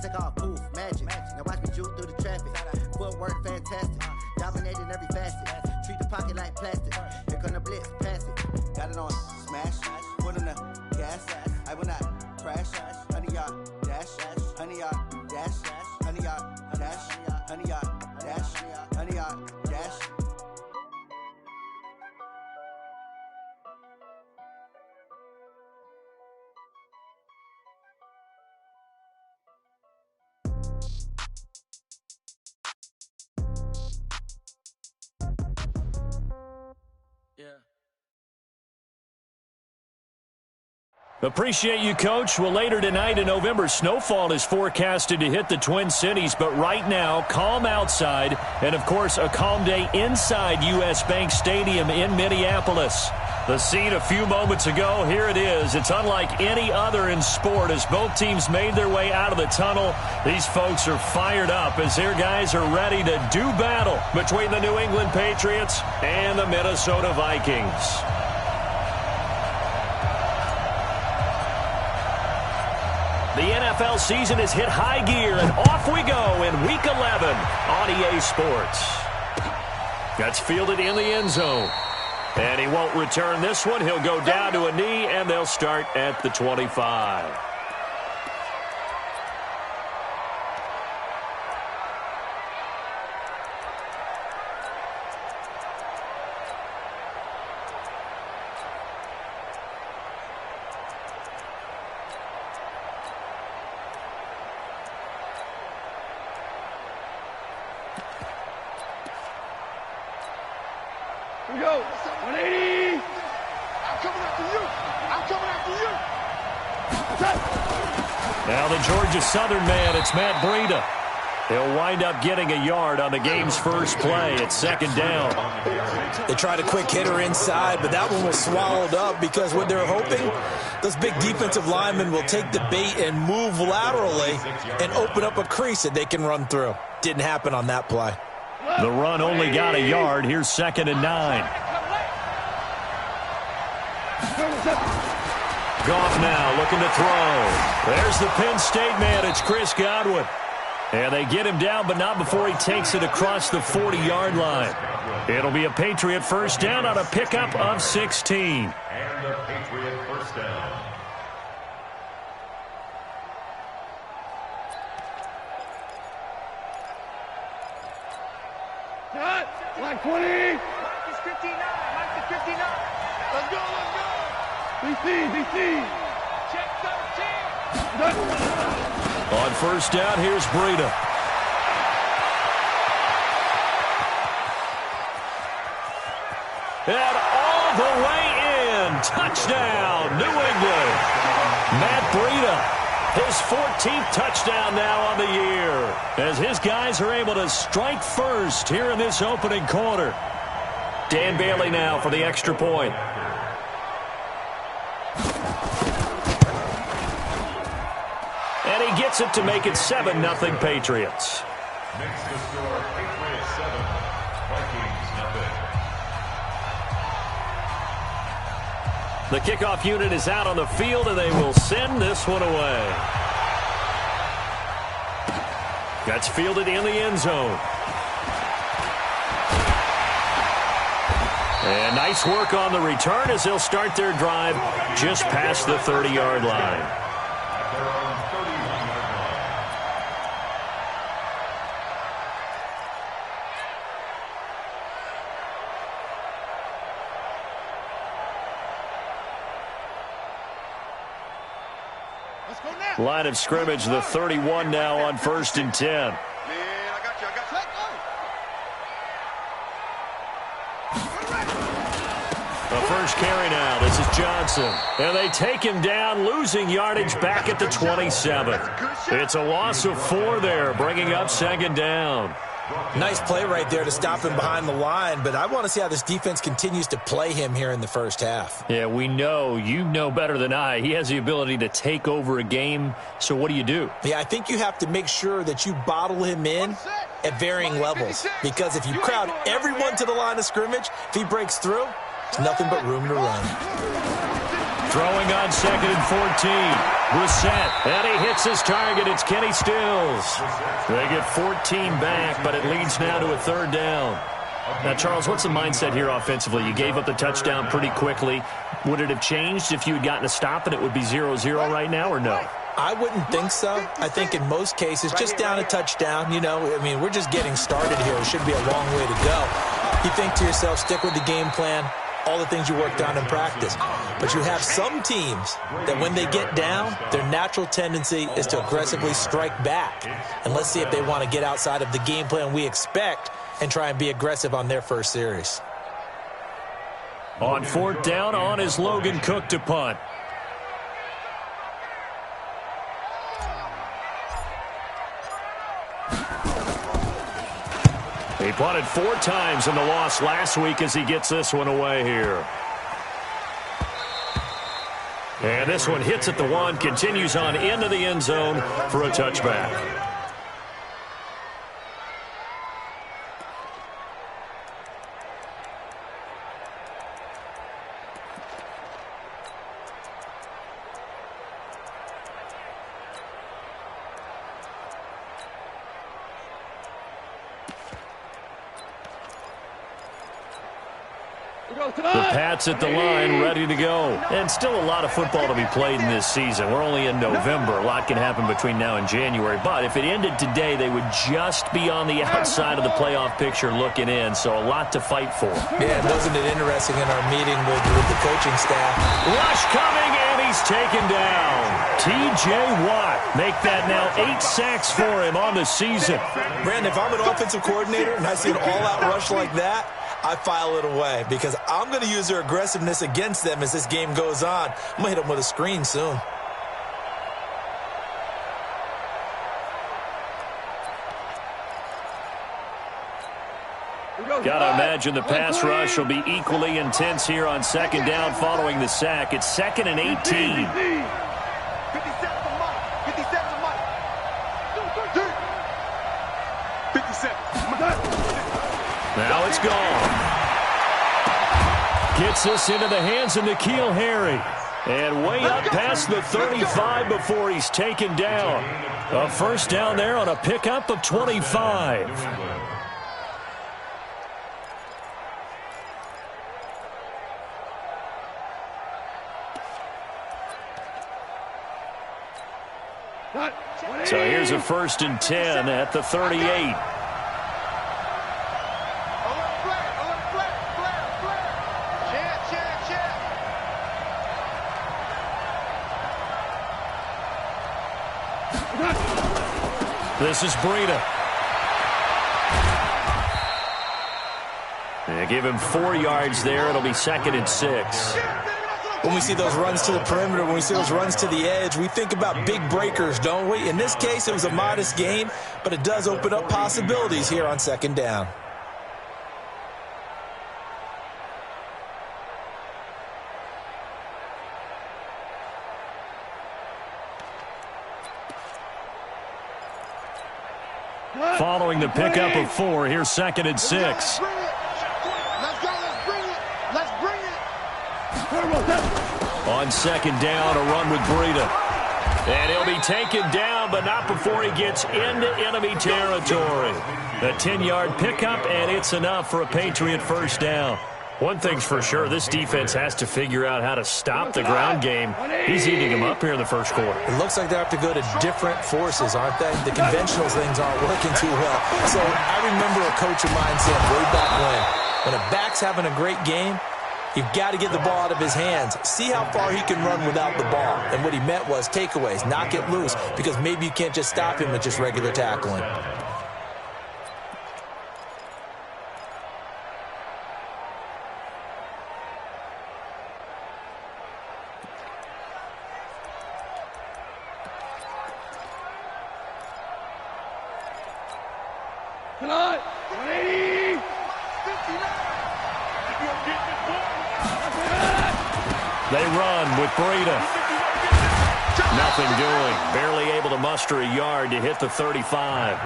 take off, poof, magic. Now watch me juke through the traffic. Footwork fantastic, dominating every facet. Treat the pocket like plastic. Here come the blitz, pass it. Got it on smash, put in the gas. I will not crash. 100-yard dash, 100-yard dash, 100-yard dash, 100-yard dash, 100-yard dash. Appreciate you, Coach. Well, later tonight in November, snowfall is forecasted to hit the Twin Cities, but right now, calm outside, and, of course, a calm day inside U.S. Bank Stadium in Minneapolis. The scene a few moments ago, here it is. It's unlike any other in sport as both teams made their way out of the tunnel. These folks are fired up as their guys are ready to do battle between the New England Patriots and the Minnesota Vikings. The NFL season has hit high gear, and off we go in Week 11 on EA Sports. That's fielded in the end zone. And he won't return this one. He'll go down to a knee, and they'll start at the 25. Here we go. 180. I'm coming after you. I'm coming after you. Now the Georgia Southern man, it's Matt Breida. He'll wind up getting a yard on the game's first play. It's second down. They tried a quick hitter inside, but that one was swallowed up because what they're hoping, those big defensive linemen will take the bait and move laterally and open up a crease that they can run through. Didn't happen on that play. The run only got a yard. Here's 2nd and 9. Goff now looking to throw. There's the Penn State man. It's Chris Godwin. And they get him down, but not before he takes it across the 40-yard line. It'll be a Patriot first down on a pickup of 16. And a Patriot first down. Cut. Line 20. Mark is 59. Mark is 59. Let's go, let's go. VC. Check 13. On first down, here's Breida. And all the way in. Touchdown, New England. Matt Breida. His 14th touchdown now on the year as his guys are able to strike first here in this opening quarter. Dan Bailey now for the extra point. And he gets it to make it 7-0 Patriots. Makes the score Patriots 7, Vikings 0. The kickoff unit is out on the field, and they will send this one away. That's fielded in the end zone. And nice work on the return as they'll start their drive just past the 30-yard line. Line of scrimmage, the 31 now on 1st and 10. Man, I got you. The first carry now. This is Johnson. And they take him down, losing yardage back at the 27. It's a loss of 4 there, bringing up 2nd down. Nice play right there to stop him behind the line, but I want to see how this defense continues to play him here in the first half. Yeah, we know. You know better than I. He has the ability to take over a game, so what do you do? Yeah, I think you have to make sure that you bottle him in at varying levels, because if you crowd everyone to the line of scrimmage, if he breaks through, there's nothing but room to run. Throwing on 2nd and 14. Brissett, and he hits his target. It's Kenny Stills. They get 14 back, but it leads now to a 3rd down. Now, Charles, what's the mindset here offensively? You gave up the touchdown pretty quickly. Would it have changed if you had gotten a stop and it would be 0-0 right now, or no? I wouldn't think so. I think in most cases, just down a touchdown, you know, I mean, we're just getting started here. It should be a long way to go. You think to yourself, stick with the game plan, all the things you worked on in practice. But you have some teams that when they get down, their natural tendency is to aggressively strike back. And let's see if they want to get outside of the game plan we expect and try and be aggressive on their first series. On 4th down, on is Logan Cook to punt. He punted 4 times in the loss last week as he gets this one away here. And this one hits at the 1, continues on into the end zone for a touchback. The Pats at the line, ready to go. And still a lot of football to be played in this season. We're only in November. A lot can happen between now and January. But if it ended today, they would just be on the outside of the playoff picture looking in. So a lot to fight for. Yeah, wasn't it interesting in our meeting with the coaching staff? Rush coming, and he's taken down. T.J. Watt make that now 8 sacks for him on the season. Brandon, if I'm an offensive coordinator and I see an all-out rush like that, I file it away because I'm going to use their aggressiveness against them as this game goes on. I'm going to hit them with a screen soon. Got to imagine the pass rush will be equally intense here on 2nd down following the sack. It's 2nd and 18. 57 Now it's gone. Gets this into the hands of N'Keal Harry. And way up past the 35 before he's taken down. A 1st down there on a pickup of 25. So here's a 1st and 10 at the 38. This is Breida. They give him 4 yards there. It'll be 2nd and 6. When we see those runs to the perimeter, when we see those runs to the edge, we think about big breakers, don't we? In this case, it was a modest gain, but it does open up possibilities here on 2nd down. Following the pickup of 4, here's 2nd and 6. Let's go, let's bring it. Let's bring it. On 2nd down, a run with Breida. And he'll be taken down, but not before he gets into enemy territory. A 10-yard pickup, and it's enough for a Patriot 1st down. One thing's for sure, this defense has to figure out how to stop the ground game. He's eating them up here in the 1st quarter. It looks like they have to go to different forces, aren't they? The conventional things aren't working too well. So I remember a coach of mine said way back when a back's having a great game, you've got to get the ball out of his hands. See how far he can run without the ball. And what he meant was takeaways, knock it loose, because maybe you can't just stop him with just regular tackling. Tonight, 180. They run with Breida. Nothing doing. Barely able to muster a yard to hit the 35.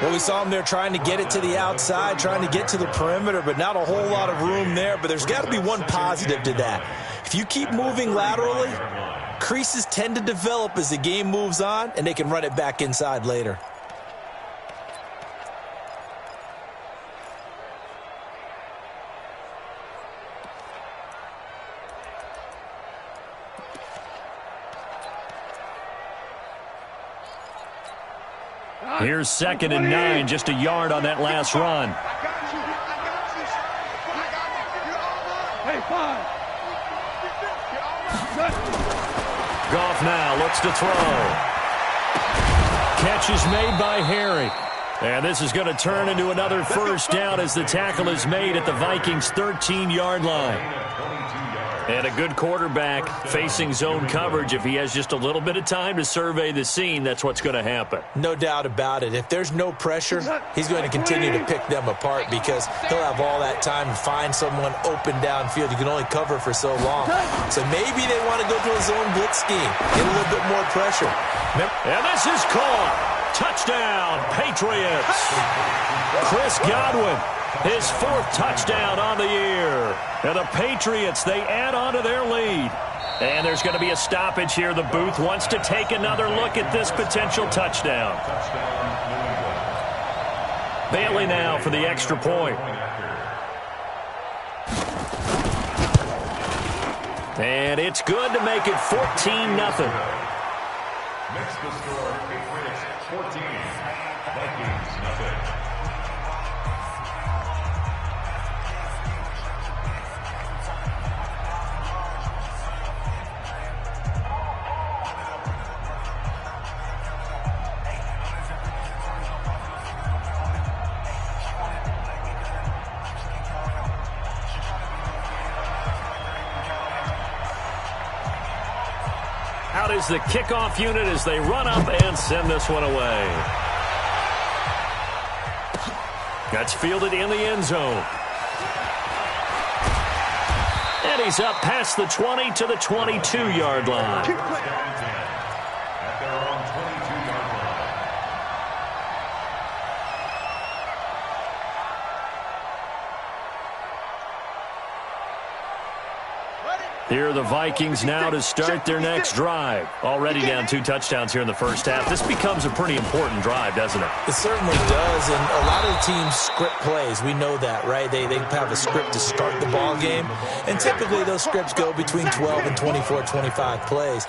Well, we saw him there trying to get it to the outside, trying to get to the perimeter, but not a whole lot of room there. But there's got to be one positive to that. If you keep moving laterally, creases tend to develop as the game moves on, and they can run it back inside later. Here's 2nd and 9, just a yard on that last run. Hey, 5. Goff now looks to throw. Catch is made by Harry. And this is going to turn into another first down as the tackle is made at the Vikings' 13-yard line. And a good quarterback facing zone coverage. If he has just a little bit of time to survey the scene, that's what's going to happen. No doubt about it. If there's no pressure, he's going to continue to pick them apart because he'll have all that time to find someone open downfield. You can only cover for so long. So maybe they want to go to a zone blitz scheme, get a little bit more pressure. And this is caught. Touchdown, Patriots. Chris Godwin, his 4th touchdown on the year. And the Patriots, they add on to their lead. And there's going to be a stoppage here. The booth wants to take another look at this potential touchdown. Bailey now for the extra point. And it's good to make it 14-0. Makes the score Patriots 14, Vikings nothing. Out is the kickoff unit as they run up and send this one away. That's fielded in the end zone. And he's up past the 20 to the 22-yard line. At their own 22-yard line. Here are the Vikings now to start their next drive. Already down 2 touchdowns here in the first half. This becomes a pretty important drive, doesn't it? It certainly does, and a lot of the teams script plays. We know that, right? They have a script to start the ball game, and typically those scripts go between 12 and 24, 25 plays.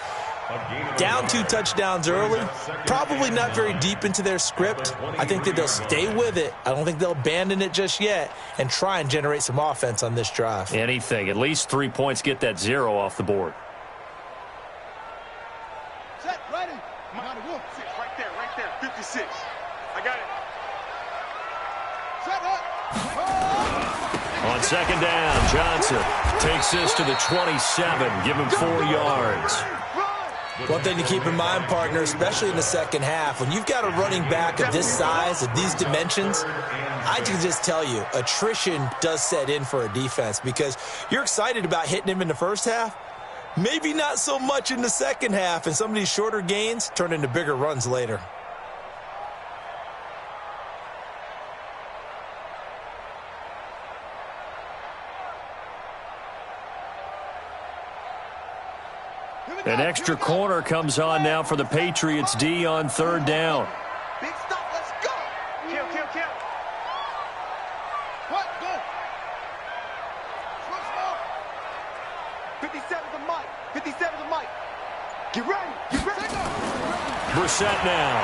Down 2 touchdowns early, probably not very deep into their script. I think that they'll stay with it. I don't think they'll abandon it just yet and try and generate some offense on this drive. Anything. At least 3 points, get that 0 off the board. Set, ready. Right there, 56. I got it. Set up. On 2nd down, Johnson takes this to the 27. Give him 4 yards. One thing to keep in mind, partner, especially in the second half, when you've got a running back of this size, of these dimensions, I can just tell you, attrition does set in for a defense because you're excited about hitting him in the first half, maybe not so much in the second half, and some of these shorter gains turn into bigger runs later. An extra corner comes on now for the Patriots D on 3rd down. Big stop, let's go. Kill. What? Go. Switch ball. 57 to Mike. 57 to Mike. Get ready. Brissett now.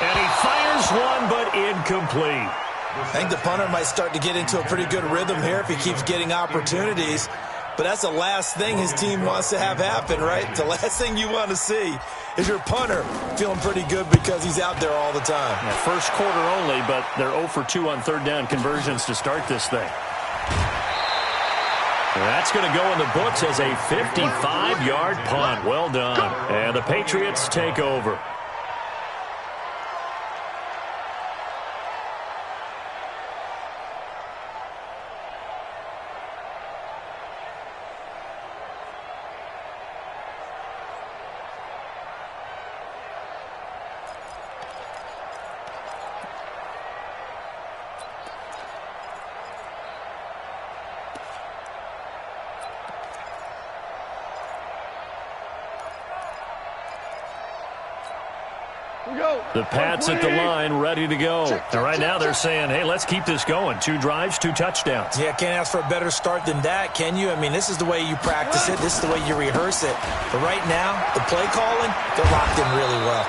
And he fires one, but incomplete. I think the punter might start to get into a pretty good rhythm here if he keeps getting opportunities. But that's the last thing his team wants to have happen, right? The last thing you want to see is your punter feeling pretty good because he's out there all the time. Yeah, first quarter only, but they're 0 for 2 on 3rd down conversions to start this thing. That's going to go in the books as a 55-yard punt. Well done. And the Patriots take over. The Pats at the line, ready to go. And right now they're saying, hey, let's keep this going. 2 drives, 2 touchdowns. Yeah, can't ask for a better start than that, can you? I mean, this is the way you practice it. This is the way you rehearse it. But right now, the play calling, they're locked in really well.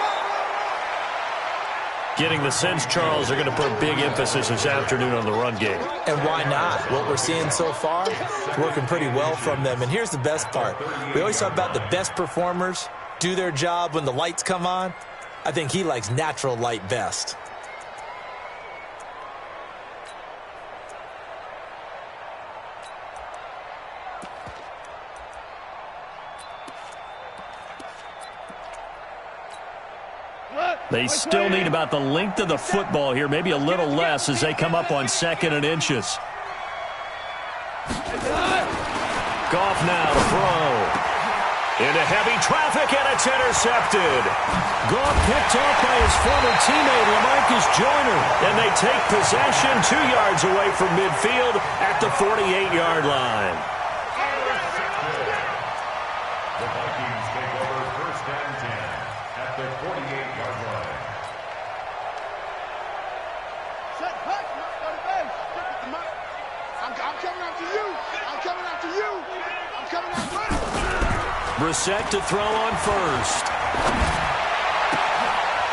Getting the sense, Charles, they're going to put a big emphasis this afternoon on the run game. And why not? What we're seeing so far is working pretty well from them. And here's the best part. We always talk about the best performers do their job when the lights come on. I think he likes natural light best. They still need about the length of the football here, maybe a little less as they come up on 2nd and inches. Goff now to throw. Into heavy traffic, and it's intercepted. Goff picked off by his former teammate, LaMarcus Joyner. And they take possession 2 yards away from midfield at the 48-yard line. The Vikings take over 1st and 10 at the 48-yard line. I'm coming after you. I'm coming after you. I'm coming after you. Brissett to throw on first.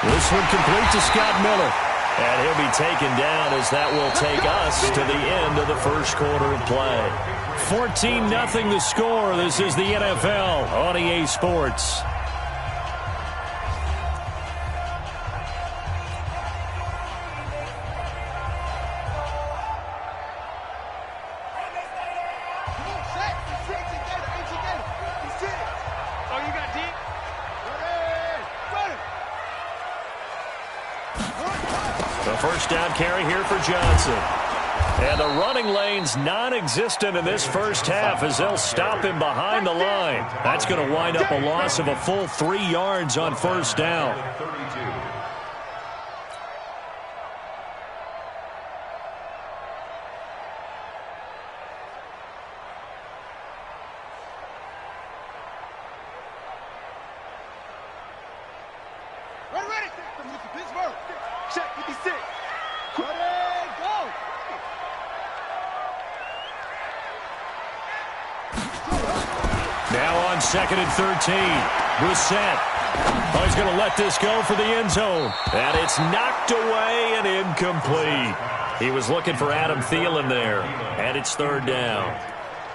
This one complete to Scott Miller. And he'll be taken down as that will take us to the end of the first quarter of play. 14-0 the score. This is the NFL on EA Sports. First down carry here for Johnson. And the running lane's non-existent in this first half as they'll stop him behind the line. That's going to wind up a loss of a full 3 yards on first down. Now on 2nd and 13. Brissett. Oh, he's going to let this go for the end zone. And it's knocked away and incomplete. He was looking for Adam Thielen there. And it's 3rd down.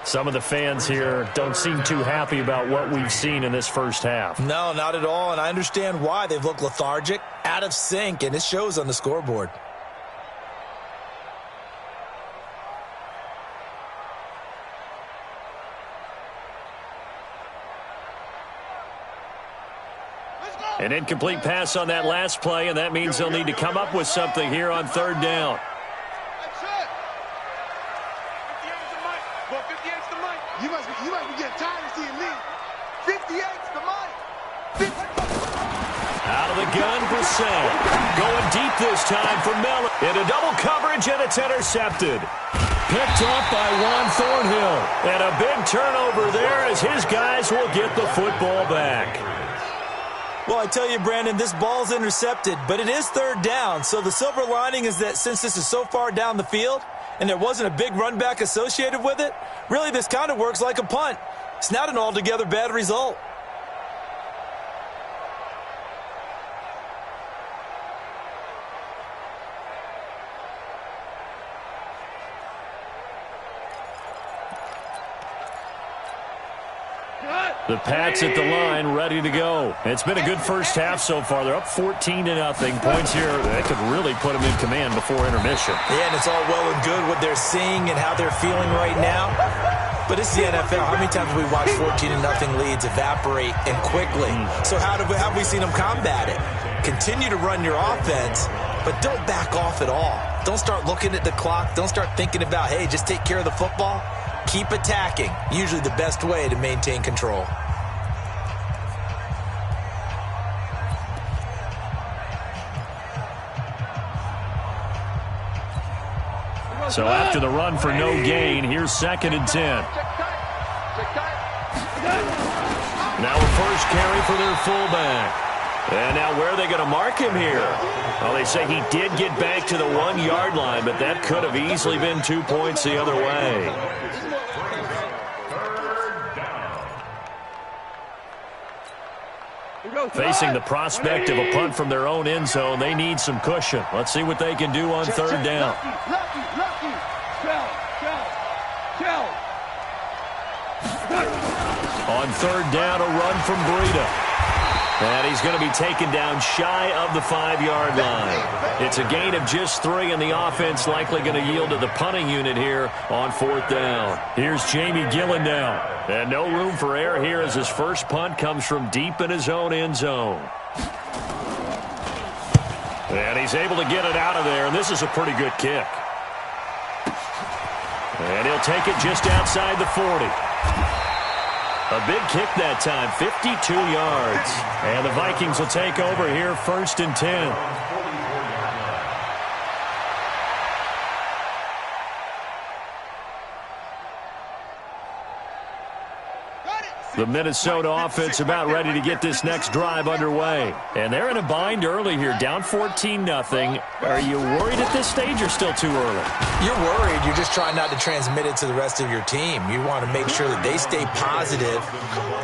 Some of the fans here don't seem too happy about what we've seen in this first half. No, not at all. And I understand why. They've looked lethargic, out of sync, and it shows on the scoreboard. An incomplete pass on that last play, and that means they'll need to come up with something here on 3rd down. You must be getting tired of seeing me. 58's the money. Out of the gun, Brissett. Going deep this time for Miller. Into double coverage, and it's intercepted. Picked off by Juan Thornhill. And a big turnover there as his guys will get the football back. Well, I tell you, Brandon, this ball's intercepted, but it is 3rd down. So the silver lining is that since this is so far down the field and there wasn't a big run back associated with it, really this kind of works like a punt. It's not an altogether bad result. The Pats at the line, ready to go. It's been a good first half so far. They're up 14-0. Points here that could really put them in command before intermission. Yeah, and it's all well and good what they're seeing and how they're feeling right now. But it's the NFL. How many times have we watched 14-0 leads evaporate and quickly? So how have we seen them combat it? Continue to run your offense, but don't back off at all. Don't start looking at the clock. Don't start thinking about, hey, just take care of the football. Keep attacking. Usually the best way to maintain control. So after the run for no gain, here's 2nd and 10. Now a first carry for their fullback. And now where are they going to mark him here? Well, they say he did get back to the 1-yard line, but that could have easily been 2 points the other way. Facing the prospect of a punt from their own end zone, they need some cushion. Let's see what they can do on third down. On third down, a run from Breida. And he's going to be taken down shy of the 5-yard line. It's a gain of just 3, and the offense likely going to yield to the punting unit here on fourth down. Here's Jamie Gillen now. And no room for error here as his first punt comes from deep in his own end zone. And he's able to get it out of there, and this is a pretty good kick. And he'll take it just outside the 40. A big kick that time, 52 yards. And the Vikings will take over here, 1st and 10. The Minnesota offense about ready to get this next drive underway. And they're in a bind early here, down 14-0. Are you worried at this stage or still too early? You're worried. You're just trying not to transmit it to the rest of your team. You want to make sure that they stay positive.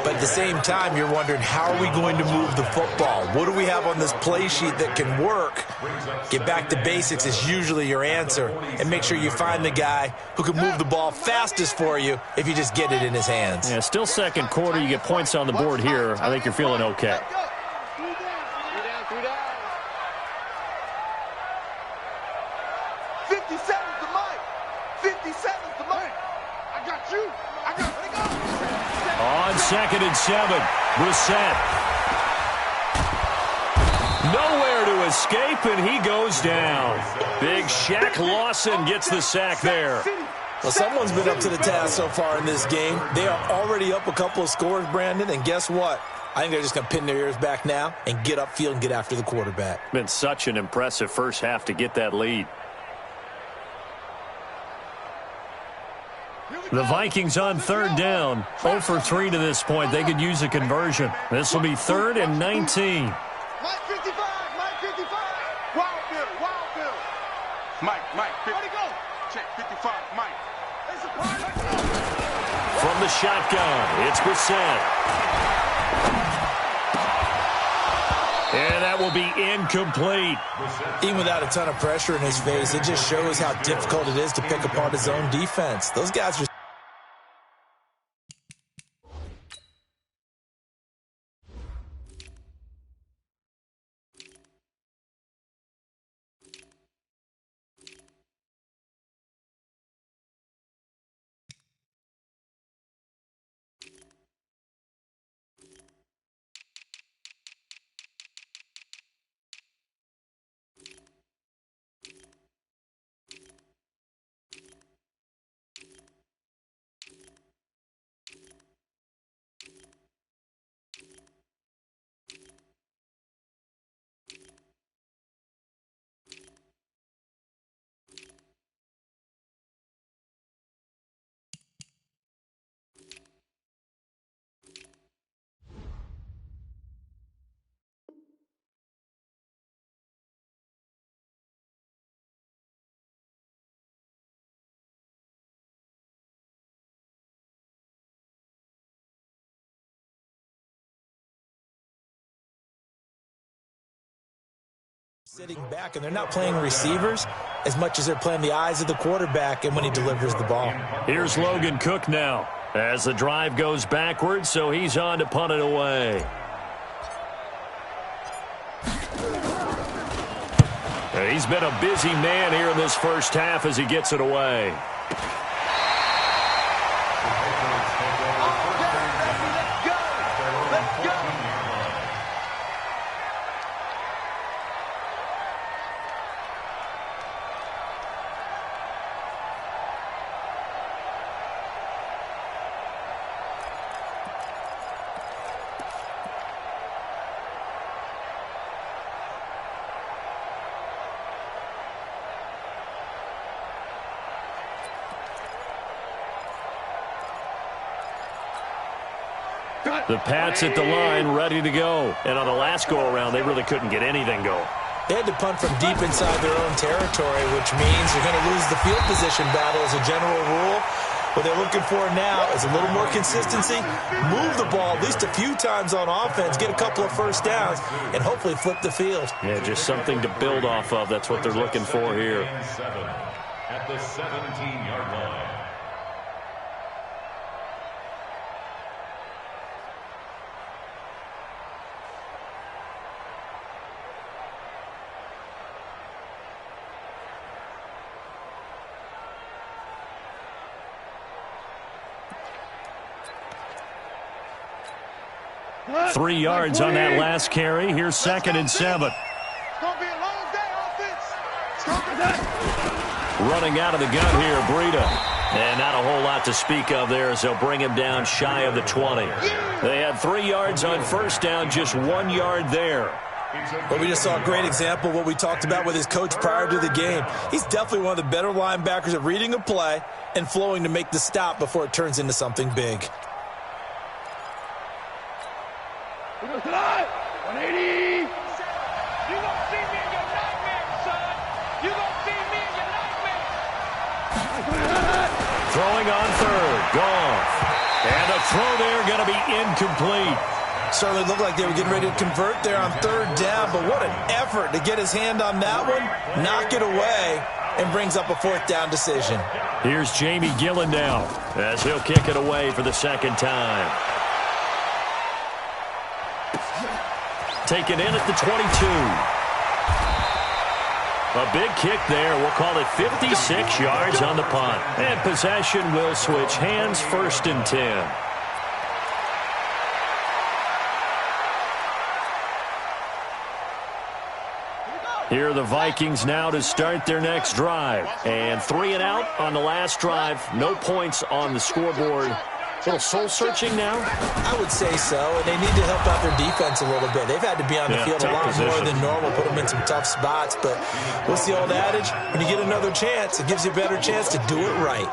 But at the same time, you're wondering, how are we going to move the football? What do we have on this play sheet that can work? Get back to basics is usually your answer. And make sure you find the guy who can move the ball fastest for you if you just get it in his hands. Yeah, still second quarter. You get points on the board here. I think you're feeling okay. 57's the mic. 57's the mic. I got you. On 2nd and 7, Brissett. Nowhere to escape, and he goes down. Big Shaq Lawson gets the sack there. Well, someone's been up to the task so far in this game. They are already up a couple of scores, Brandon, and guess what? I think they're just going to pin their ears back now and get upfield and get after the quarterback. Been such an impressive first half to get that lead. The Vikings on third down, 0 for 3 to this point. They could use a conversion. This will be 3rd and 19. Mike 55, Mike 55. Wild Bill. Mike, 50. Where'd he go? Check 55, Mike. From the shotgun, it's Brissett. And that will be incomplete. Even without a ton of pressure in his face, it just shows how difficult it is to pick apart his own defense. Those guys are... sitting back, and they're not playing receivers as much as they're playing the eyes of the quarterback and when he delivers the ball. Here's Logan Cook now as the drive goes backwards, so he's on to punt it away. He's been a busy man here in this first half as he gets it away. The Pats at the line, ready to go. And on the last go-around, they really couldn't get anything going. They had to punt from deep inside their own territory, which means you're going to lose the field position battle as a general rule. What they're looking for now is a little more consistency, move the ball at least a few times on offense, get a couple of first downs, and hopefully flip the field. Yeah, just something to build off of. That's what they're looking for here. At the 17-yard line. Three yards on that last carry. Here's 2nd and 7. It's going to be a long day, offense. It's going to be that. Running out of the gun here, Breida. And not a whole lot to speak of there as they'll bring him down shy of the 20. They had 3 yards on first down, just 1 yard there. Well, we just saw a great example of what we talked about with his coach prior to the game. He's definitely one of the better linebackers at reading a play and flowing to make the stop before it turns into something big. 180. You gonna see me in your nightmares, son. You gonna see me in your nightmares. Throwing on third. Goff. And a throw there going to be incomplete. Certainly looked like they were getting ready to convert there on 3rd down, but what an effort to get his hand on that one, knock it away, and brings up a 4th down decision. Here's Jamie Gillen now as he'll kick it away for the 2nd time. Taken in at the 22. A big kick there. We'll call it 56 yards on the punt. And possession will switch hands, 1st and 10. Here are the Vikings now to start their next drive. And 3 and out on the last drive. No points on the scoreboard. A little soul-searching now? I would say so, and they need to help out their defense a little bit. They've had to be on the field a lot more than normal, put them in some tough spots. But what's the old adage? When you get another chance, it gives you a better chance to do it right.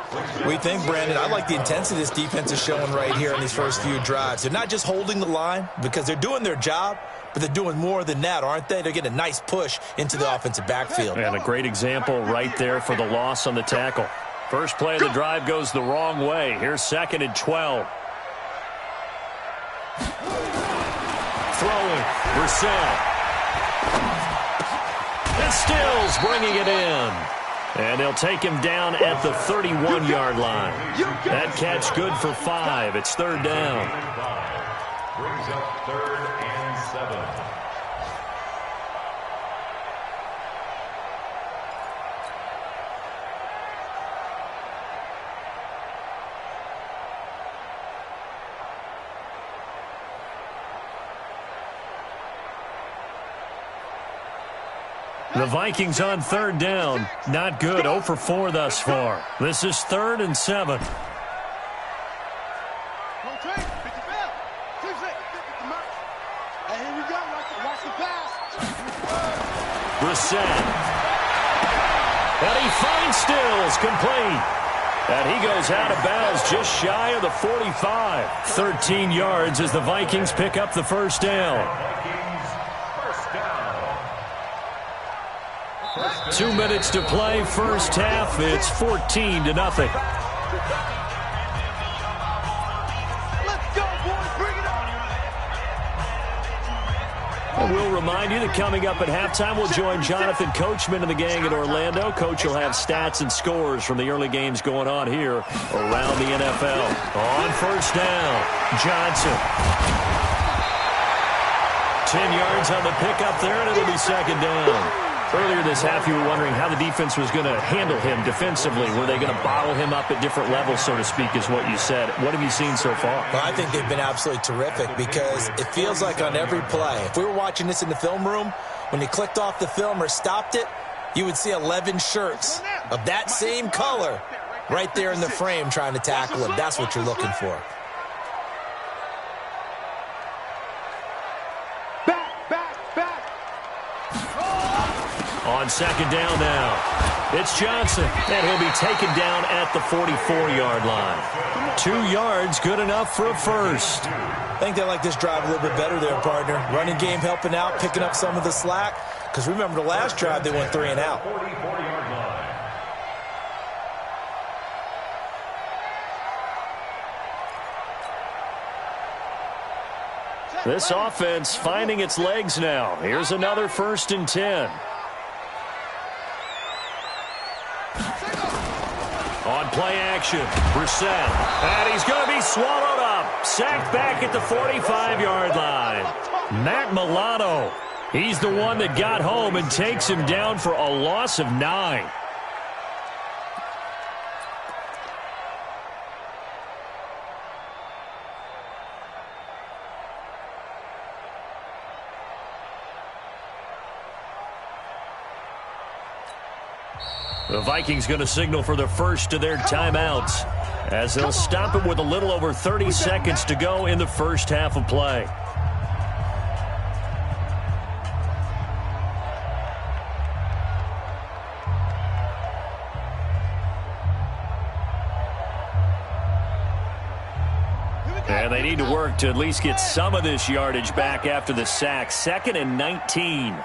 We think, Brandon, I like the intensity this defense is showing right here in these first few drives. They're not just holding the line because they're doing their job, but they're doing more than that, aren't they? They're getting a nice push into the offensive backfield. And a great example right there for the loss on the tackle. First play of the drive goes the wrong way. Here's 2nd and 12. Throwing. Brissett. And Stills bringing it in. And they'll take him down at the 31-yard line. That catch good for 5. It's 3rd down. Brings up 3rd and 7. The Vikings on 3rd down. Not good. 0 for 4 thus far. This is 3rd and 7. Brissett. And he finds Stills, complete. And he goes out of bounds just shy of the 45. 13 yards as the Vikings pick up the 1st down. 2 minutes to play, first half. It's 14-0. Let's go, boys. Bring it on. And we'll remind you that coming up at halftime, we'll join Jonathan Coachman and the gang in Orlando. Coach will have stats and scores from the early games going on here around the NFL. On 1st down, Johnson. 10 yards on the pickup there, and it'll be 2nd down. Earlier this half, you were wondering how the defense was going to handle him defensively. Were they going to bottle him up at different levels, so to speak, is what you said. What have you seen so far? Well, I think they've been absolutely terrific because it feels like on every play, if we were watching this in the film room, when you clicked off the film or stopped it, you would see 11 shirts of that same color right there in the frame trying to tackle him. That's what you're looking for. On second down now, it's Johnson, and he'll be taken down at the 44-yard line. 2 yards, good enough for a first. I think they like this drive a little bit better there, partner. Running game helping out, picking up some of the slack. Because remember the last drive, they went 3 and out. This offense finding its legs now. Here's another 1st and 10. On play action, Brissett. And he's going to be swallowed up. Sacked back at the 45-yard line. Matt Milano. He's the one that got home and takes him down for a loss of 9. The Vikings going to signal for the first of their timeouts as they'll stop it with a little over 30 seconds to go in the first half of play. And they need to work to at least get some of this yardage back after the sack. 2nd and 19. Hey,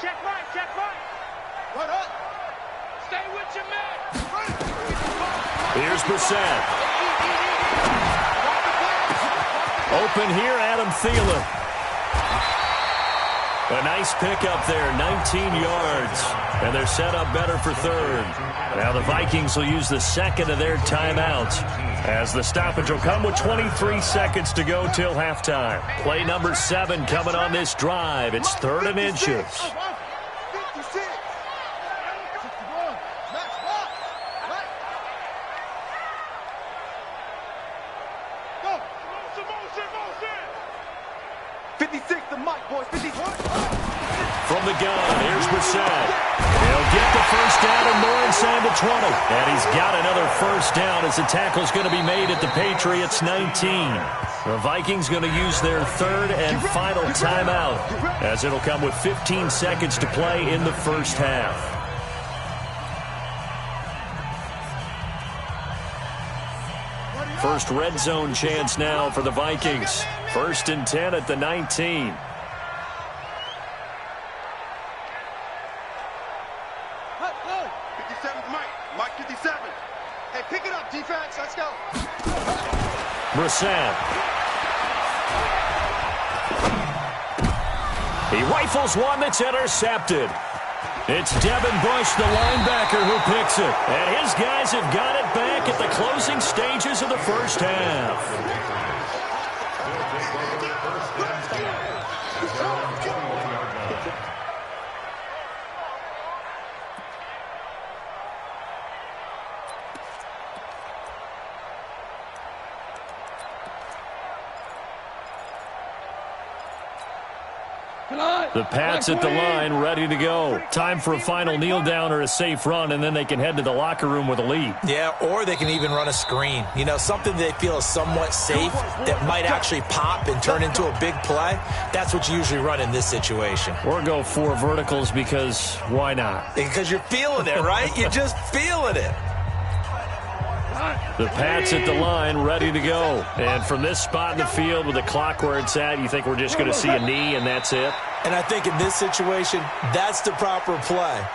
check right, check right. What up? Stay with your man. Here's Brissett. Open here, Adam Thielen. A nice pickup there, 19 yards. And they're set up better for 3rd. Now the Vikings will use the 2nd of their timeouts as the stoppage will come with 23 seconds to go till halftime. Play number 7 coming on this drive. It's 3rd and inches. From the gun, here's Brissett. He'll get the first down and more inside the 20. And he's got another first down as the tackle's going to be made at the Patriots 19. The Vikings going to use their 3rd and final timeout as it'll come with 15 seconds to play in the first half. First red zone chance now for the Vikings. 1st and 10 at the 19. Brissett. He rifles one that's intercepted. It's Devin Bush, the linebacker, who picks it. And his guys have got it back at the closing stages of the first half. The Pats at the line, ready to go. Time for a final kneel down or a safe run, and then they can head to the locker room with a lead. Yeah, or they can even run a screen. You know, something they feel is somewhat safe that might actually pop and turn into a big play. That's what you usually run in this situation. Or go 4 verticals because why not? Because you're feeling it, right? You're just feeling it. The Pats at the line, ready to go. And from this spot in the field with the clock where it's at, you think we're just going to see a knee and that's it? And I think in this situation, that's the proper play.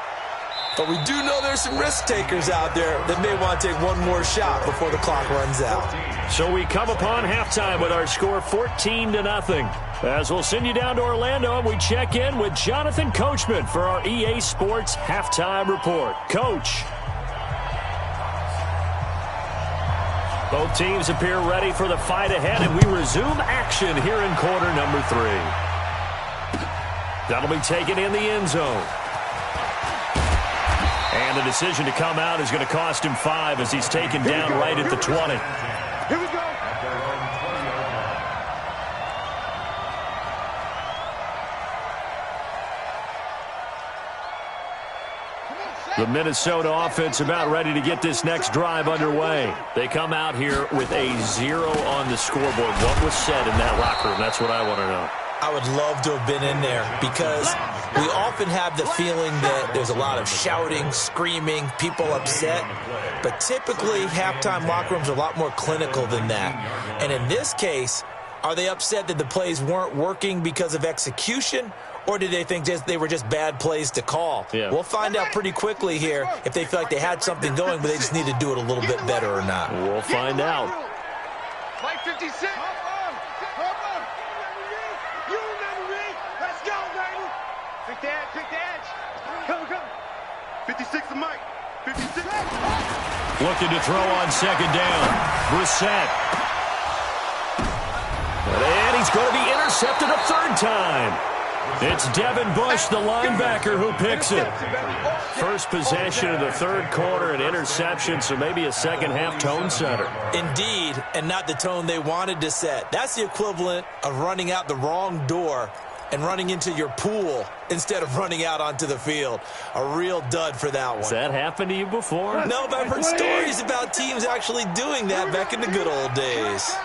But we do know there's some risk takers out there that may want to take one more shot before the clock runs out. So we come upon halftime with our score 14-0. As we'll send you down to Orlando and we check in with Jonathan Coachman for our EA Sports Halftime Report. Coach. Both teams appear ready for the fight ahead, and we resume action here in quarter number 3. That'll be taken in the end zone. And the decision to come out is going to cost him 5 as he's taken down right at the 20. Here we go. The Minnesota offense about ready to get this next drive underway. They come out here with a 0 on the scoreboard. What was said in that locker room? That's what I want to know. I would love to have been in there because we often have the feeling that there's a lot of shouting, screaming, people upset. But typically, halftime locker rooms are a lot more clinical than that. And in this case, are they upset that the plays weren't working because of execution? Or did they think they were just bad plays to call? Yeah. We'll find out pretty quickly here if they feel like they had something going, but they just need to do it a little bit better or not. We'll find out. Mike 56. Let's go, baby. Pick the edge. Come. 56 to Mike. 56. Looking to throw on second down. Brissett. And he's going to be intercepted a third time. It's Devin Bush, the linebacker, who picks it. First possession of the third quarter, an interception, so maybe a second-half tone setter. Indeed, and not the tone they wanted to set. That's the equivalent of running out the wrong door and running into your pool instead of running out onto the field. A real dud for that one. Has that happened to you before? No, but I've heard stories about teams actually doing that back in the good old days.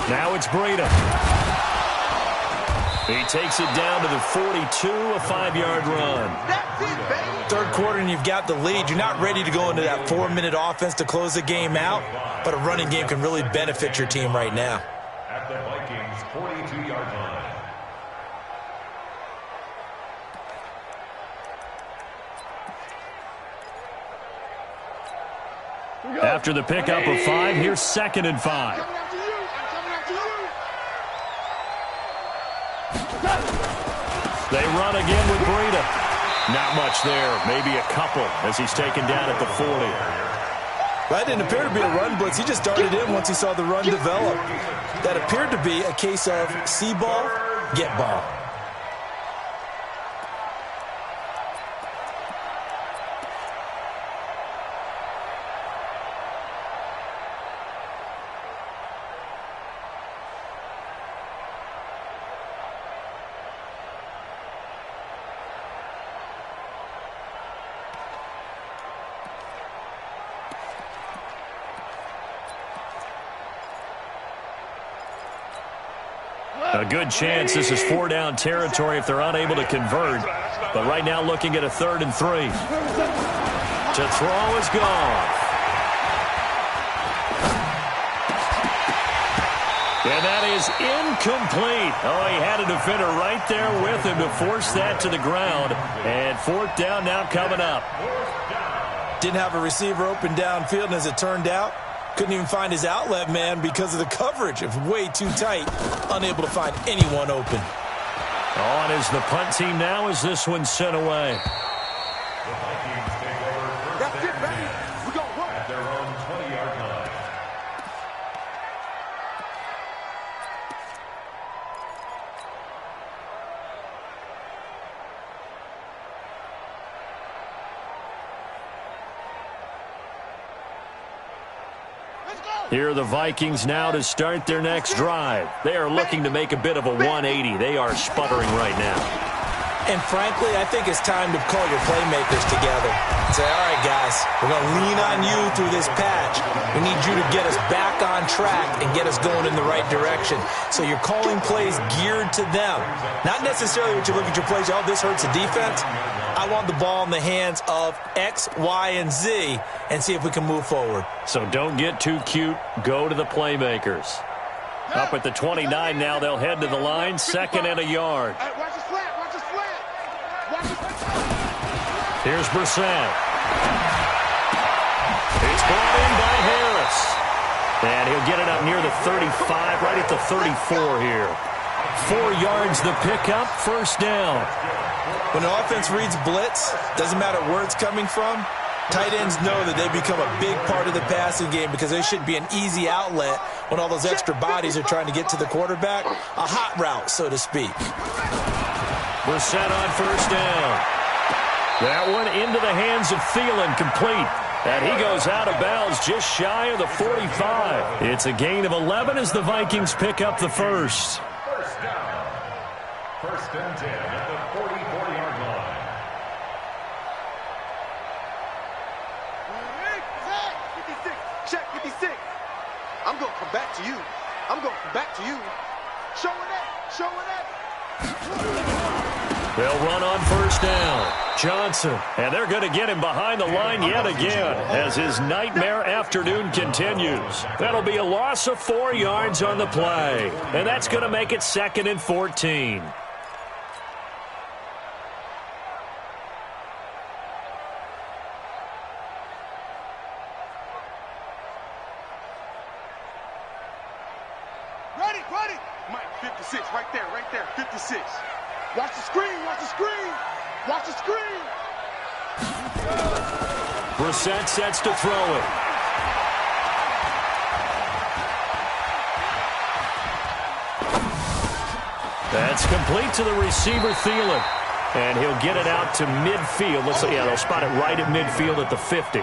Now it's Breida. He takes it down to the 42, a 5-yard run. Third quarter and you've got the lead. You're not ready to go into that 4-minute offense to close the game out, but a running game can really benefit your team right now. At the Vikings' 42-yard line. After the pickup of 5, here's 2nd and 5. They run again with Breida. Not much there, maybe a couple as he's taken down at the 40. That didn't appear to be a run blitz. He just darted in once he saw the run develop. That appeared to be a case of see ball, get ball. A good chance this is 4-down territory if they're unable to convert. But right now looking at a 3rd and 3. To throw is gone. And that is incomplete. Oh, he had a defender right there with him to force that to the ground. And 4th down now coming up. Didn't have a receiver open downfield, and as it turned out, couldn't even find his outlet man because of the coverage. It was way too tight. Unable to find anyone open. On is the punt team now as this one's sent away. The Vikings take over first and 10 at their own 20-yard line. Here are the Vikings now to start their next drive. They are looking to make a bit of a 180. They are sputtering right now. And frankly, I think it's time to call your playmakers together. Say, all right, guys, we're going to lean on you through this patch. We need you to get us back on track and get us going in the right direction. So you're calling plays geared to them. Not necessarily what you look at your plays, oh, this hurts the defense. I want the ball in the hands of X, Y, and Z and see if we can move forward. So don't get too cute. Go to the playmakers. Up at the 29 now, they'll head to the line. 2nd and a yard. Here's Brissett. It's brought in by Harris. And he'll get it up near the 35, right at the 34 here. 4 yards the pickup, 1st down. When an offense reads blitz, doesn't matter where it's coming from, tight ends know that they become a big part of the passing game because they should be an easy outlet when all those extra bodies are trying to get to the quarterback. A hot route, so to speak. Brissett on 1st down. That one into the hands of Thielen, complete. And he goes out of bounds just shy of the 45. It's a gain of 11 as the Vikings pick up the 1st. 1st down. 1st and 10 at the 44-yard line. 56. Check 56. I'm going to come back to you. I'm going to come back to you. They'll run on first down. Johnson, and they're going to get him behind the line yet again as his nightmare afternoon continues. That'll be a loss of 4 yards on the play, and that's going to make it 2nd and 14. Ready. Mike, 56, right there, 56. Watch the screen. Brissett sets to throw it. That's complete to the receiver, Thielen. And he'll get it out to midfield. Looks like, they'll spot it right at midfield at the 50.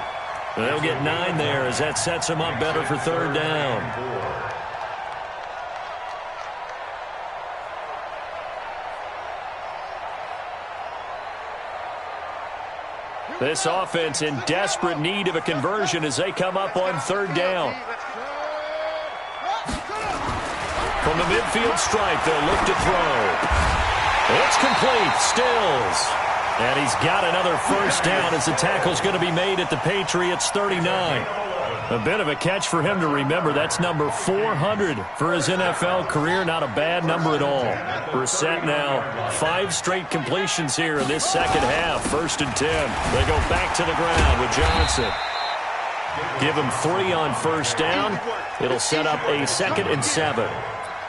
And they'll get 9 there as that sets them up better for 3rd down. This offense in desperate need of a conversion as they come up on 3rd down. From the midfield stripe, they'll look to throw. It's complete. Stills. And he's got another first down as the tackle's going to be made at the Patriots' 39. A bit of a catch for him to remember. That's number 400 for his NFL career. Not a bad number at all. Brissett now 5 straight completions here in this second half. 1st and 10. They go back to the ground with Johnson. Give him 3 on first down. It'll set up a 2nd and 7.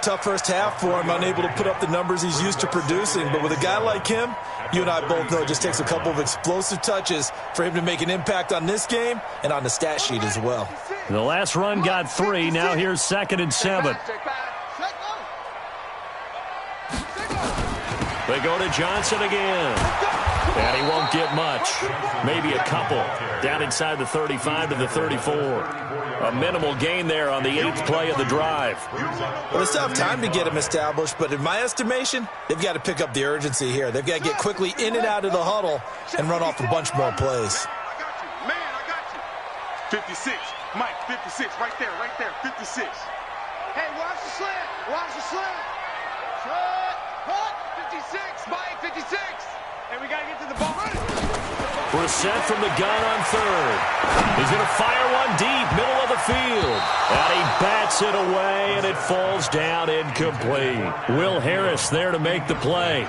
Tough first half for him, unable to put up the numbers he's used to producing. But with a guy like him, you and I both know it just takes a couple of explosive touches for him to make an impact on this game and on the stat sheet as well. The last run got 3. Now here's 2nd and 7. They go to Johnson again. And he won't get much. Maybe a couple. Down inside the 35 to the 34. A minimal gain there on the 8th play of the drive. Well, they still have time to get him established, but in my estimation, they've got to pick up the urgency here. They've got to get quickly in and out of the huddle and run off a bunch more plays. I got you. 56. Mike, 56. Right there, 56. Hey, watch the slant. Cut. 56. Mike, 56. And we got to get to the ball. Brissett from the gun on 3rd. He's going to fire one deep, middle of the field. And he bats it away, and it falls down incomplete. Will Harris there to make the play.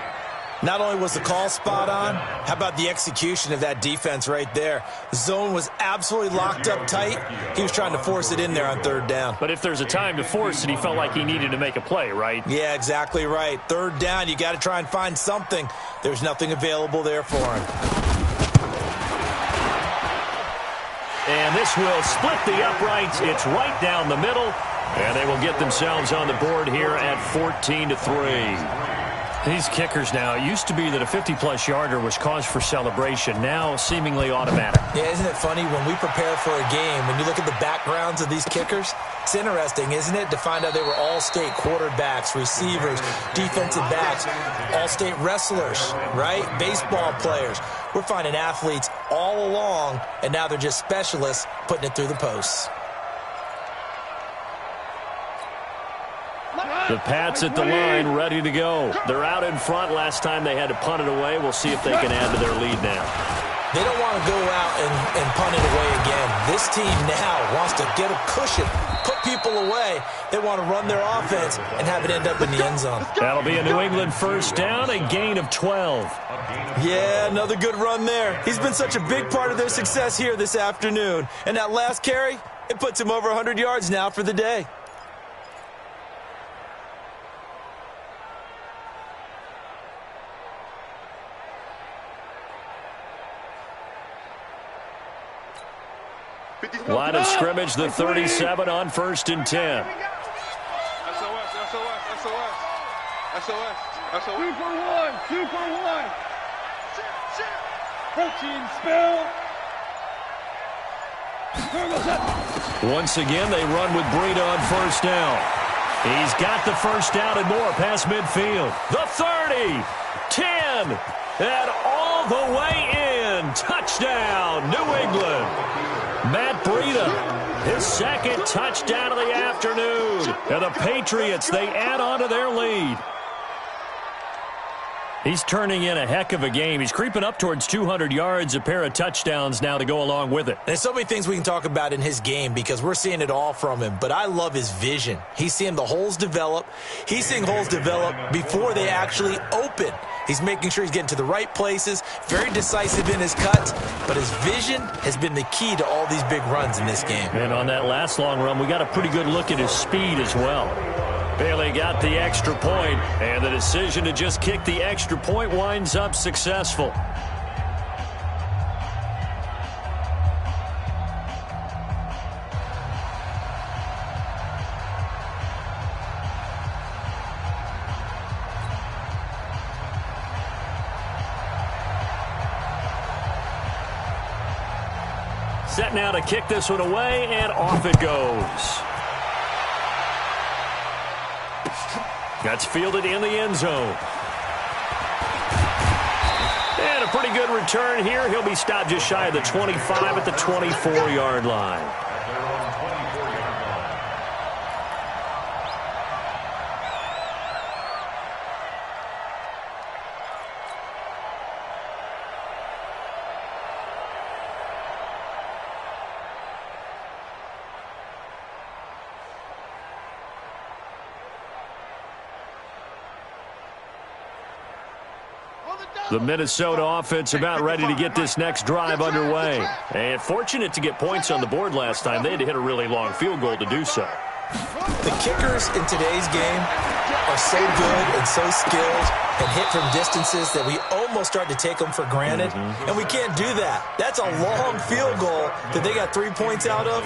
Not only was the call spot on, how about the execution of that defense right there? The zone was absolutely locked up tight. He was trying to force it in there on 3rd down. But if there's a time to force it, he felt like he needed to make a play, right? Yeah, exactly right. 3rd down, you got to try and find something. There's nothing available there for him. And this will split the uprights. It's right down the middle. And they will get themselves on the board here at 14-3. These kickers now, it used to be that a 50-plus yarder was cause for celebration. Now seemingly automatic. Yeah, isn't it funny when we prepare for a game, when you look at the backgrounds of these kickers, it's interesting, isn't it, to find out they were all-state quarterbacks, receivers, defensive backs, all-state wrestlers, right? Baseball players. We're finding athletes all along, and now they're just specialists putting it through the posts. The Pats at the line, ready to go. They're out in front. Last time they had to punt it away. We'll see if they can add to their lead now. They don't want to go out and punt it away again. This team now wants to get a cushion, put people away. They want to run their offense and have it end up in the end zone. That'll be a New England first down, a gain of 12. Yeah, another good run there. He's been such a big part of their success here this afternoon. And that last carry, it puts him over 100 yards now for the day. Line of scrimmage, the 37 on 1st and 10. SOS. 2 for 1. Protein spill. Once again, they run with Breida on first down. He's got the first down and more past midfield. The 30, 10, and all the way in. Touchdown, New England. Matt Breida, his second touchdown of the afternoon. And the Patriots, they add on to their lead. He's turning in a heck of a game. He's creeping up towards 200 yards, a pair of touchdowns now to go along with it. There's so many things we can talk about in his game because we're seeing it all from him. But I love his vision. He's seeing the holes develop. He's seeing holes develop before they actually open. He's making sure he's getting to the right places, very decisive in his cuts. But his vision has been the key to all these big runs in this game. And on that last long run, we got a pretty good look at his speed as well. Bailey got the extra point, and the decision to just kick the extra point winds up successful. Set now to kick this one away, and off it goes. That's fielded in the end zone. And a pretty good return here. He'll be stopped just shy of the 25 at the 24-yard line. The Minnesota offense about ready to get this next drive underway. And fortunate to get points on the board last time. They had to hit a really long field goal to do so. The kickers in today's game are so good and so skilled and hit from distances that we almost start to take them for granted. And we can't do that. That's a long field goal that they got 3 points out of.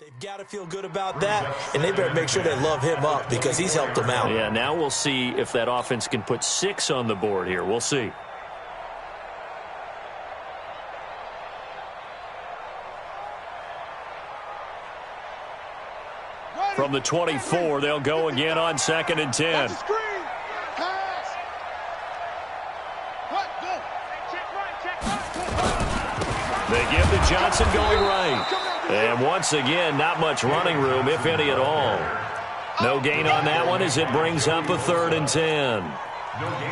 They've got to feel good about that, and they better make sure they love him up because he's helped them out. Yeah, now we'll see if that offense can put 6 on the board here. We'll see. From the 24, they'll go again on 2nd and 10. They give to Johnson going right. And once again, not much running room, if any at all. No gain on that one as it brings up a 3rd and 10.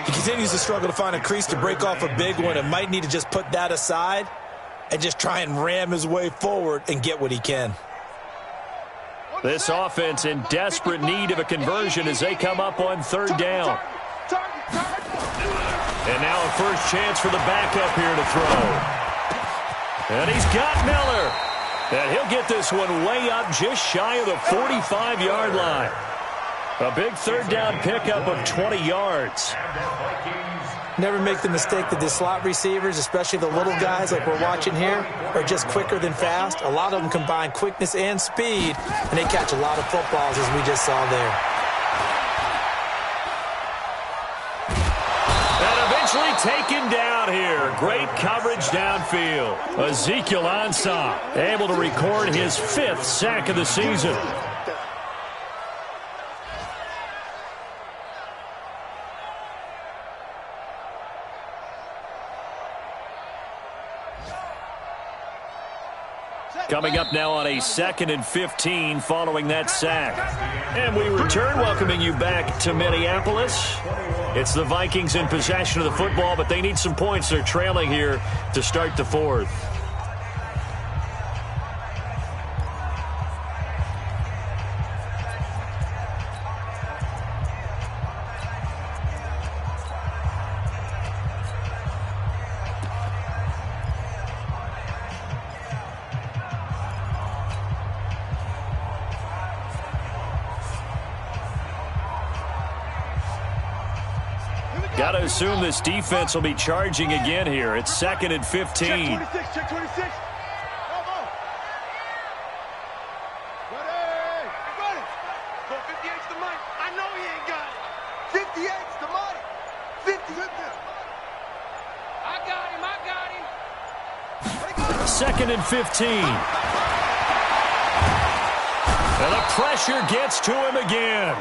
He continues to struggle to find a crease to break off a big one and might need to just put that aside and just try and ram his way forward and get what he can. This offense in desperate need of a conversion as they come up on 3rd down. And now a first chance for the backup here to throw. And he's got Miller. And he'll get this one way up just shy of the 45-yard line. A big 3rd down pickup of 20 yards. Never make the mistake that the slot receivers, especially the little guys like we're watching here, are just quicker than fast. A lot of them combine quickness and speed, and they catch a lot of footballs as we just saw there. Taken down here. Great coverage downfield. Ezekiel Ansah able to record his 5th sack of the season. Coming up now on a 2nd and 15 following that sack. And we return, welcoming you back to Minneapolis. It's the Vikings in possession of the football, but they need some points. They're trailing here to start the 4th. Got to assume this defense will be charging again here. It's 2nd and 15. Check 26, check 26. Come on. Ready. Ready. Well, 58's the money. I know he ain't got it. 58's the money. 50. I got him. 2nd and 15. And the pressure gets to him again.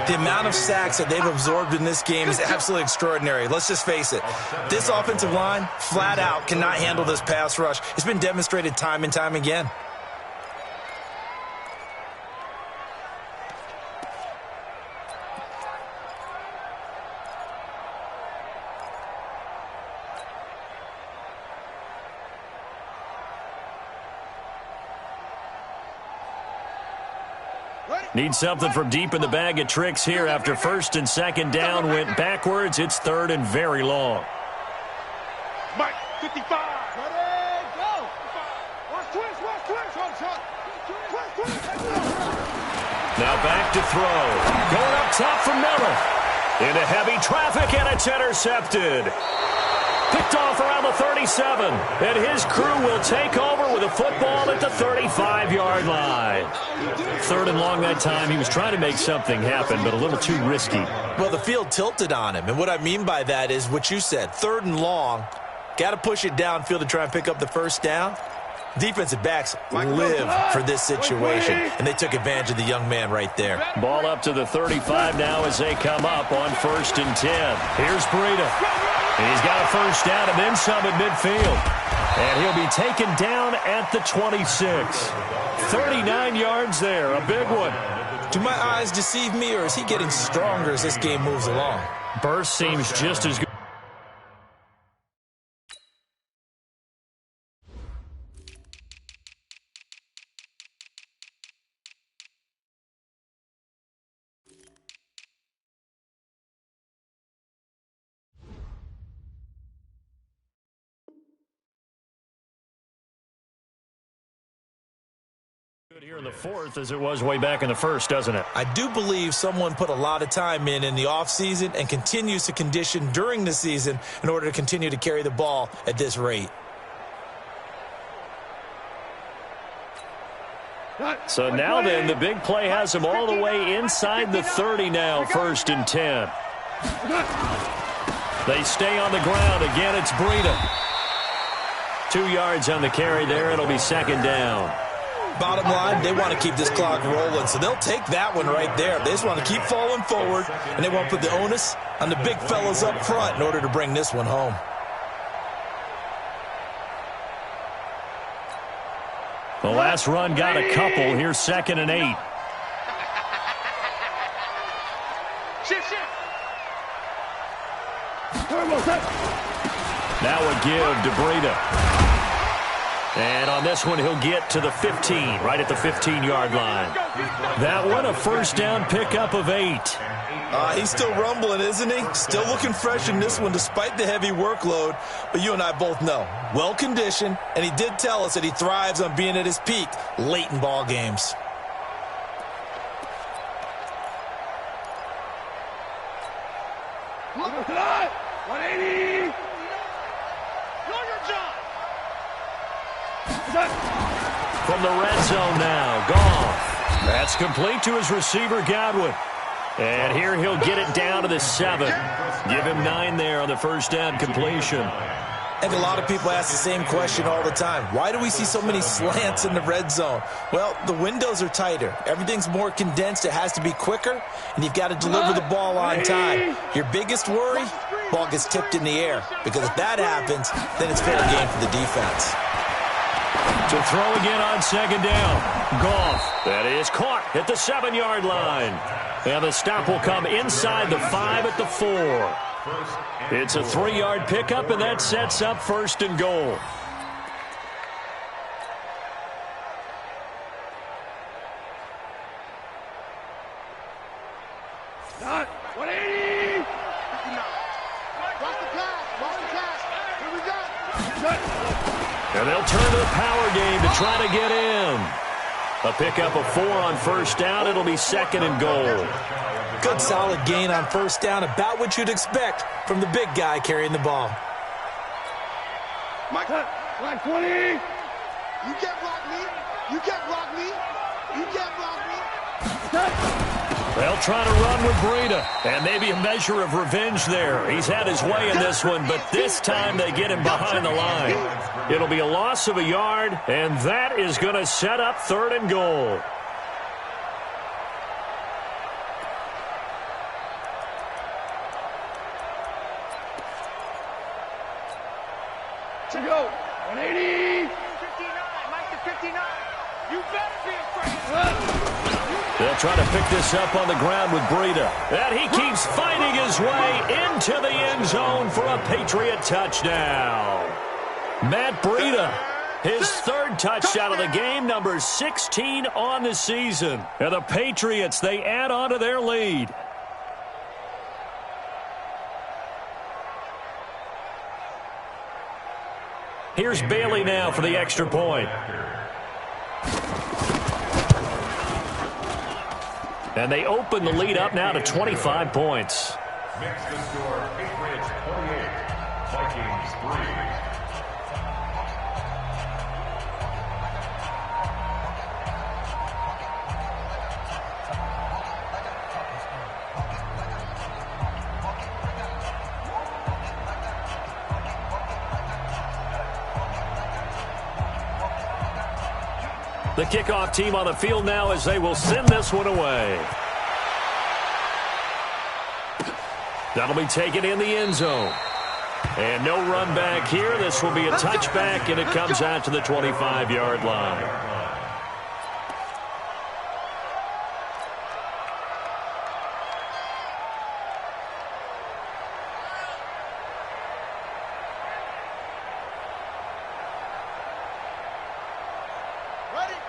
The amount of sacks that they've absorbed in this game is absolutely extraordinary. Let's just face it. This offensive line, flat out, cannot handle this pass rush. It's been demonstrated time and time again. Need something from deep in the bag of tricks here after 1st and 2nd down went backwards. It's 3rd and very long. Mike, 55. Ready, go. Watch twist. Now back to throw. Going up top for Miller. Into heavy traffic, and it's intercepted. Picked off around the 37, and his crew will take over with a football at the 35-yard line. 3rd and long that time. He was trying to make something happen, but a little too risky. Well, the field tilted on him, and what I mean by that is what you said. 3rd and long, got to push it downfield to try and pick up the 1st down. Defensive backs live for this situation, and they took advantage of the young man right there. Ball up to the 35 now as they come up on 1st and 10. Here's Breida. He's got a 1st down and then some at midfield. And he'll be taken down at the 26. 39 yards there, a big one. Do my eyes deceive me, or is he getting stronger as this game moves along? Burst seems just as good. Here in the 4th as it was way back in the 1st, doesn't it? I do believe someone put a lot of time in the offseason and continues to condition during the season in order to continue to carry the ball at this rate. So now then, the big play has him all the way inside the 30 now, 1st and 10. They stay on the ground. Again, it's Breida. 2 yards on the carry there. It'll be 2nd down. Bottom line, they want to keep this clock rolling, so they'll take that one right there. They just want to keep falling forward, and they want to put the onus on the big fellas up front in order to bring this one home. The last run got a couple. Here's 2nd and 8. Now a give to Breida. And on this one, he'll get to the 15, right at the 15-yard line. That one, a 1st down pickup of 8. He's still rumbling, isn't he? Still looking fresh in this one despite the heavy workload. But you and I both know, well-conditioned, and he did tell us that he thrives on being at his peak late in ball games. Look at 180. From the red zone now, Goff. That's complete to his receiver, Godwin. And here he'll get it down to the 7. Give him 9 there on the 1st down completion. And a lot of people ask the same question all the time. Why do we see so many slants in the red zone? Well, the windows are tighter. Everything's more condensed. It has to be quicker, and you've got to deliver the ball on time. Your biggest worry, ball gets tipped in the air. Because if that happens, then it's fair game for the defense. To throw again on 2nd down. Goff. That is caught at the 7-yard line. And the stop will come inside the 5 at the 4. It's a 3-yard pickup, and that sets up 1st and goal. Not 180. Watch the pass. Here we go. And they'll turn to the power game to try to get in. A pickup of 4 on 1st down. It'll be 2nd and goal. Good solid gain on 1st down, about what you'd expect from the big guy carrying the ball. Mike, 20. You can't block me. You can't block me. You can't block me. They'll try to run with Breida, and maybe a measure of revenge there. He's had his way in this one, but this time they get him behind the line. It'll be a loss of a yard, and that is going to set up 3rd and goal. To go. 180. 59. Mike to 59. You better be afraid. They'll try to pick this up on the ground with Breida. And he keeps fighting his way into the end zone for a Patriot touchdown. Matt Breida, his 3rd touchdown of the game, number 16 on the season. And the Patriots, they add on to their lead. Here's Bailey now for the extra point. And they open the lead up now to 25 points. Makes the score Patriots 28, Vikings 3. The kickoff team on the field now as they will send this one away. That'll be taken in the end zone. And no run back here. This will be a touchback, and it comes out to the 25-yard line.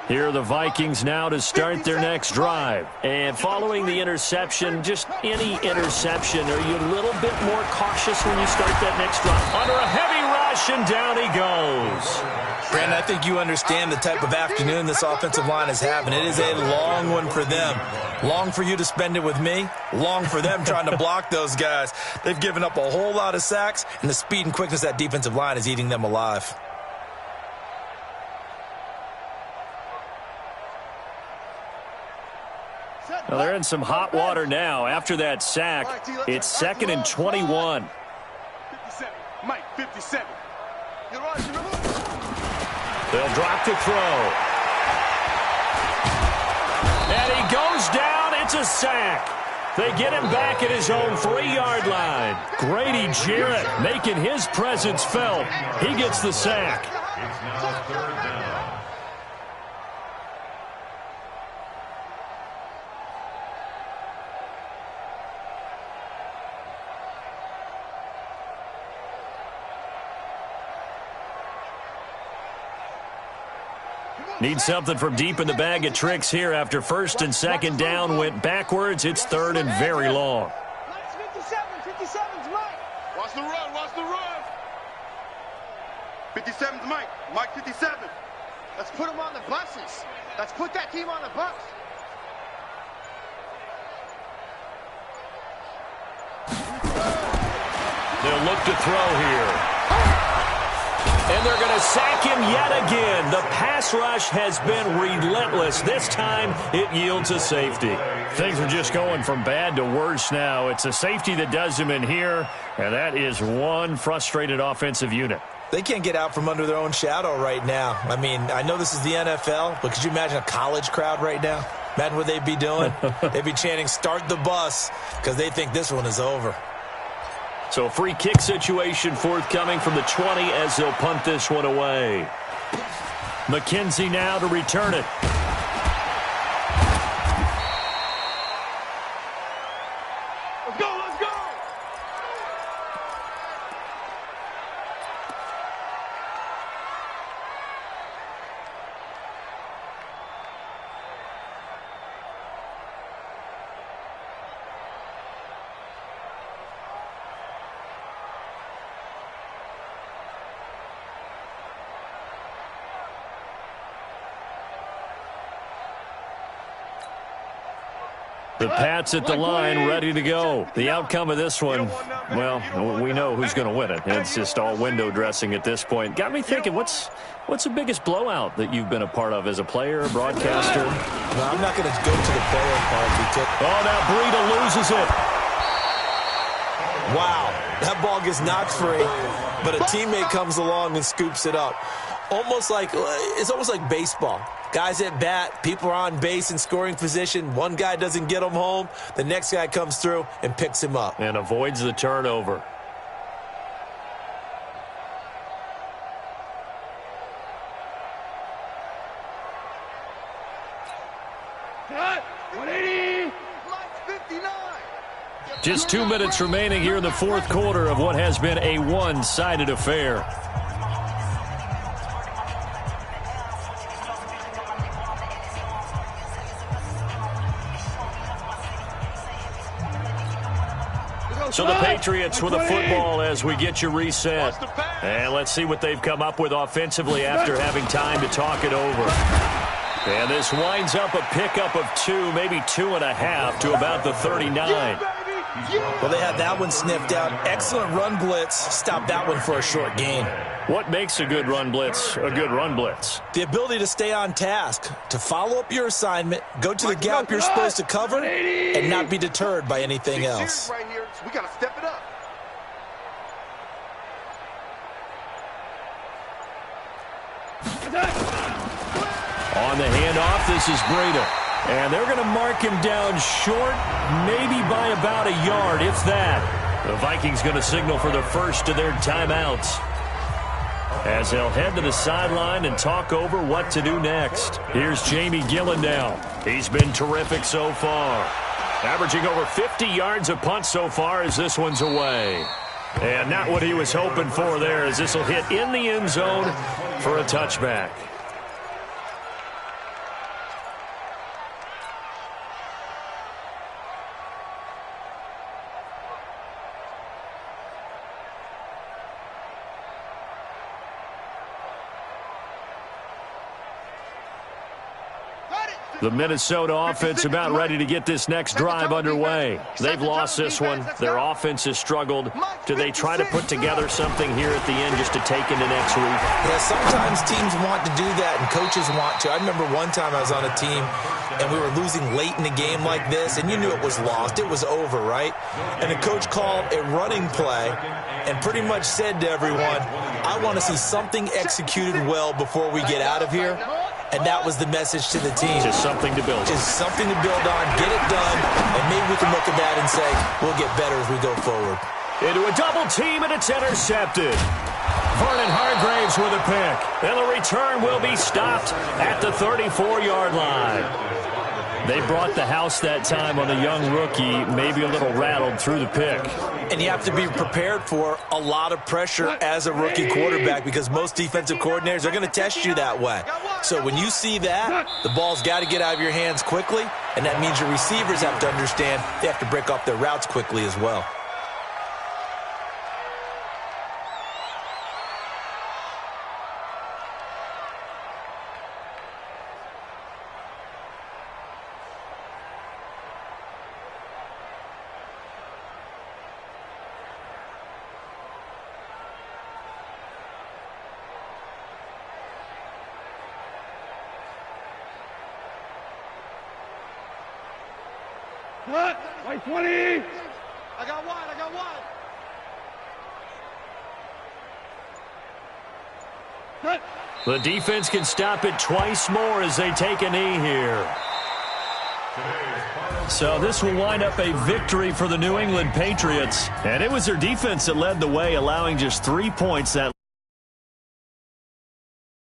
Here are the Vikings now to start their next drive. And following the interception, just any interception, are you a little bit more cautious when you start that next drive? Under a heavy rush, and down he goes. Brandon, I think you understand the type of afternoon this offensive line is having. It is a long one for them. Long for you to spend it with me. Long for them trying to block those guys. They've given up a whole lot of sacks, and the speed and quickness of that defensive line is eating them alive. Well, they're in some hot water now. After that sack, it's 2nd and 21. 57. Mike, 57. They'll drop to throw. And he goes down. It's a sack. They get him back at his own 3-yard line. Grady Jarrett making his presence felt. He gets the sack. It's now 3rd down. Need something from deep in the bag of tricks here after 1st and 2nd down went backwards. It's 3rd and very long. 57's Mike. Watch the run, watch the run. 57's Mike. Mike 57. Let's put him on the buses. Let's put that team on the bus. They'll look to throw here. And they're going to sack him yet again. The pass rush has been relentless. This time, it yields a safety. Things are just going from bad to worse now. It's a safety that does him in here, and that is one frustrated offensive unit. They can't get out from under their own shadow right now. I mean, I know this is the NFL, but could you imagine a college crowd right now? Imagine what they'd be doing. They'd be chanting, "Start the bus," because they think this one is over. So a free kick situation forthcoming from the 20 as they'll punt this one away. McKenzie now to return it. Let's go, let's go. The Pats at the line, ready to go. The outcome of this one, well, we know who's going to win it. It's just all window dressing at this point. Got me thinking, what's the biggest blowout that you've been a part of as a player, broadcaster? No, I'm not going to go to the player part because... Oh, now Breida loses it. Wow, that ball gets knocked free, but a teammate comes along and scoops it up. It's almost like baseball. Guys at bat, people are on base in scoring position. One guy doesn't get him home. The next guy comes through and picks him up. And avoids the turnover. Just 2 minutes remaining here in the fourth quarter of what has been a one-sided affair. So the Patriots with a football as we get you reset. And let's see what they've come up with offensively after having time to talk it over. And this winds up a pickup of 2, maybe 2.5 to about the 39. Well, they had that one sniffed out. Excellent run blitz. Stopped that one for a short gain. What makes a good run blitz a good run blitz? The ability to stay on task, to follow up your assignment, go to the gap you're supposed to cover, and not be deterred by anything else. Right here, so we got to step it up. On the handoff, this is Breida. And they're going to mark him down short, maybe by about a yard, if that. The Vikings going to signal for the first of their timeouts, as they'll head to the sideline and talk over what to do next. Here's Jamie Gillen now. He's been terrific so far. Averaging over 50 yards a punt so far as this one's away. And not what he was hoping for there, as this will hit in the end zone for a touchback. The Minnesota offense about ready to get this next drive underway. They've lost this one. Their offense has struggled. Do they try to put together something here at the end just to take into next week? Yeah, sometimes teams want to do that and coaches want to. I remember one time I was on a team and we were losing late in the game like this, and you knew it was lost. It was over, right? And the coach called a running play and pretty much said to everyone, I want to see something executed well before we get out of here. And that was the message to the team. Just something to build on. Just something to build on, get it done, and maybe we can look at that and say, we'll get better as we go forward. Into a double team, and it's intercepted. Vernon Hargraves with a pick. And the return will be stopped at the 34-yard line. They brought the house that time on the young rookie, maybe a little rattled through the pick. And you have to be prepared for a lot of pressure as a rookie quarterback, because most defensive coordinators are going to test you that way. So when you see that, the ball's got to get out of your hands quickly, and that means your receivers have to understand they have to break off their routes quickly as well. White 20. I got one. The defense can stop it twice more as they take a knee here. So this will wind up a victory for the New England Patriots. And it was their defense that led the way, allowing just 3 points that